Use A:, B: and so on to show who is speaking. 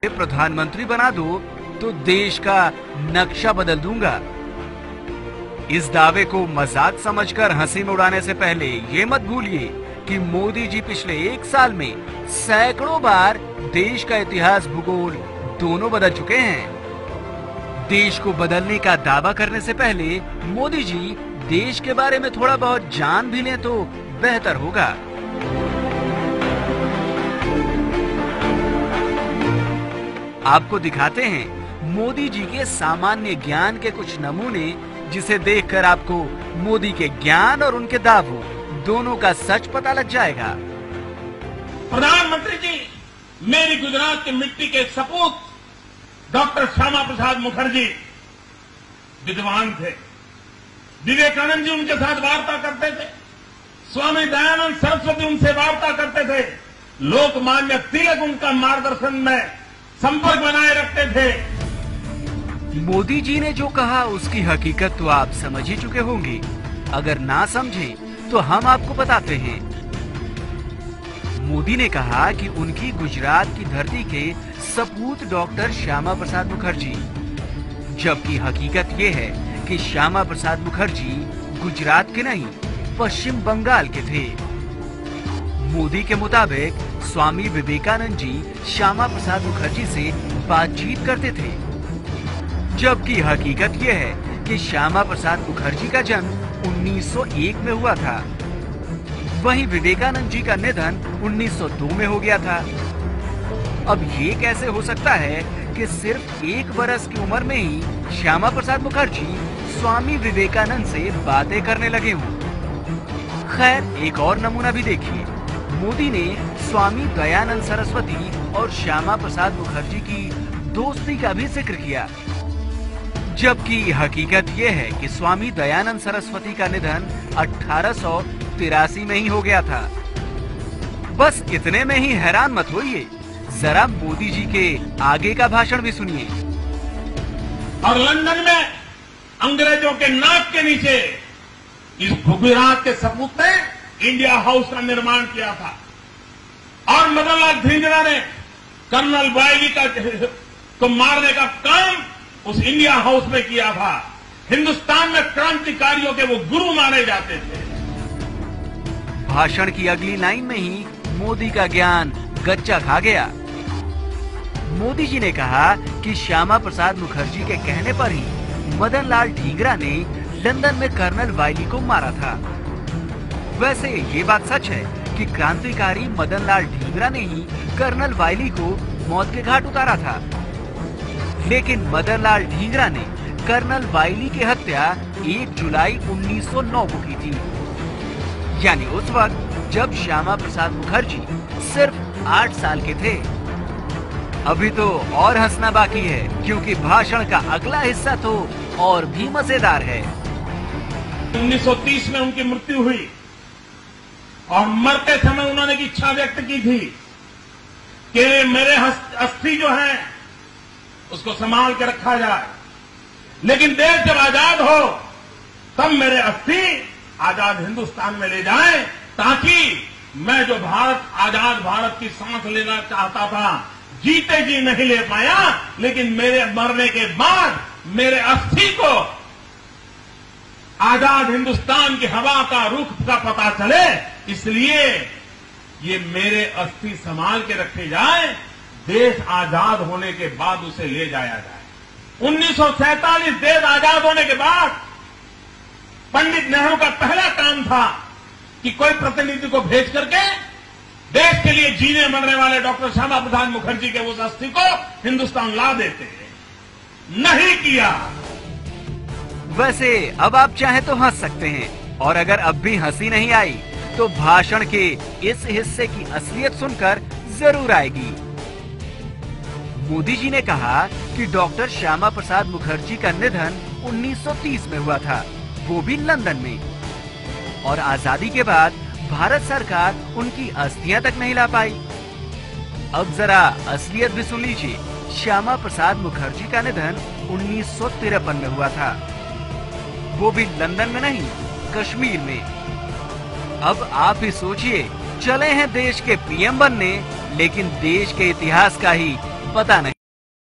A: प्रधानमंत्री बना दो तो देश का नक्शा बदल दूंगा। इस दावे को मजाक समझकर हंसी में उड़ाने से पहले ये मत भूलिए कि मोदी जी पिछले 1 साल में सैकड़ों बार देश का इतिहास, भूगोल दोनों बदल चुके हैं। देश को बदलने का दावा करने से पहले मोदी जी देश के बारे में थोड़ा बहुत जान भी लें तो बेहतर होगा। आपको दिखाते हैं मोदी जी के सामान्य ज्ञान के कुछ नमूने, जिसे देखकर आपको मोदी के ज्ञान और उनके दावों दोनों का सच पता लग जाएगा।
B: प्रधानमंत्री जी, मेरी गुजरात की मिट्टी के सपूत डॉक्टर श्यामा प्रसाद मुखर्जी विद्वान थे। विवेकानंद जी उनके साथ वार्ता करते थे। स्वामी दयानंद सरस्वती उनसे वार्ता करते थे। लोकमान्य तिलक उनका मार्गदर्शन में संपर्क बनाए रखते थे।
A: मोदी जी ने जो कहा उसकी हकीकत तो आप समझ ही चुके होंगे। अगर ना समझें तो हम आपको बताते हैं। मोदी ने कहा कि उनकी गुजरात की धरती के सपूत डॉक्टर श्यामा प्रसाद मुखर्जी, जबकि हकीकत ये है कि श्यामा प्रसाद मुखर्जी गुजरात के नहीं, पश्चिम बंगाल के थे। मोदी के मुताबिक स्वामी विवेकानंद जी श्यामा प्रसाद मुखर्जी से बातचीत करते थे, जबकि हकीकत यह है कि श्यामा प्रसाद मुखर्जी का जन्म 1901 में हुआ था। वहीं विवेकानंद जी का निधन 1902 में हो गया था। अब ये कैसे हो सकता है कि सिर्फ 1 बरस की उम्र में ही श्यामा प्रसाद मुखर्जी स्वामी विवेकानंद से बातें करने लगे हों? खैर, एक और नमूना भी देखिए। मोदी ने स्वामी दयानंद सरस्वती और श्यामा प्रसाद मुखर्जी की दोस्ती का भी जिक्र किया, जबकि हकीकत यह है कि स्वामी दयानंद सरस्वती का निधन 1883 में ही हो गया था। बस इतने में ही हैरान मत होइए, जरा मोदी जी के आगे का भाषण भी सुनिए।
B: और लंदन में अंग्रेजों के नाक के नीचे इस गुजरात के सपूत ने इंडिया हाउस का निर्माण किया था। और मदन लाल धिंगरा ने कर्नल वायली को मारने का काम उस इंडिया हाउस में किया था। हिंदुस्तान में क्रांतिकारियों के वो गुरु माने जाते थे।
A: भाषण की अगली लाइन में ही मोदी का ज्ञान गच्चा खा गया। मोदी जी ने कहा कि श्यामा प्रसाद मुखर्जी के कहने पर ही मदन लाल ढींगरा ने लंदन में कर्नल वायली को मारा था। वैसे ये बात सच है कि क्रांतिकारी मदन लाल ढींगरा ने ही कर्नल वायली को मौत के घाट उतारा था, लेकिन मदन लाल ढींगरा ने कर्नल वायली की हत्या 1 जुलाई 1909 को की थी, यानी उस वक्त जब श्यामा प्रसाद मुखर्जी सिर्फ 8 साल के थे। अभी तो और हंसना बाकी है, क्योंकि भाषण का अगला हिस्सा तो और भी मजेदार है।
B: 1930 में उनकी मृत्यु हुई और मरते समय उन्होंने की इच्छा व्यक्त की थी कि मेरे अस्थि जो है उसको संभाल के रखा जाए, लेकिन देश जब आजाद हो तब मेरे अस्थि आजाद हिंदुस्तान में ले जाएं, ताकि मैं जो आजाद भारत की सांस लेना चाहता था, जीते जी नहीं ले पाया, लेकिन मेरे मरने के बाद मेरे अस्थि को आजाद हिंदुस्तान की हवा का रुख का पता चले, इसलिए ये मेरे अस्थि संभाल के रखे जाए, देश आजाद होने के बाद उसे ले जाया जाए। 1947 देश आजाद होने के बाद पंडित नेहरू का पहला काम था कि कोई प्रतिनिधि को भेज करके देश के लिए जीने मरने वाले डॉक्टर श्यामा प्रसाद मुखर्जी के उस अस्थि को हिंदुस्तान ला देते। नहीं किया।
A: वैसे अब आप चाहे तो हंस सकते हैं, और अगर अब भी हंसी नहीं आई तो भाषण के इस हिस्से की असलियत सुनकर जरूर आएगी। मोदी जी ने कहा कि डॉक्टर श्यामा प्रसाद मुखर्जी का निधन 1930 में हुआ था, वो भी लंदन में, और आजादी के बाद भारत सरकार उनकी अस्थियां तक नहीं ला पाई। अब जरा असलियत भी सुन लीजिए। श्यामा प्रसाद मुखर्जी का निधन 1953 में हुआ था, वो भी लंदन में नहीं, कश्मीर में। अब आप ही सोचिए, चले हैं देश के पीएम बनने, लेकिन देश के इतिहास का ही पता नहीं।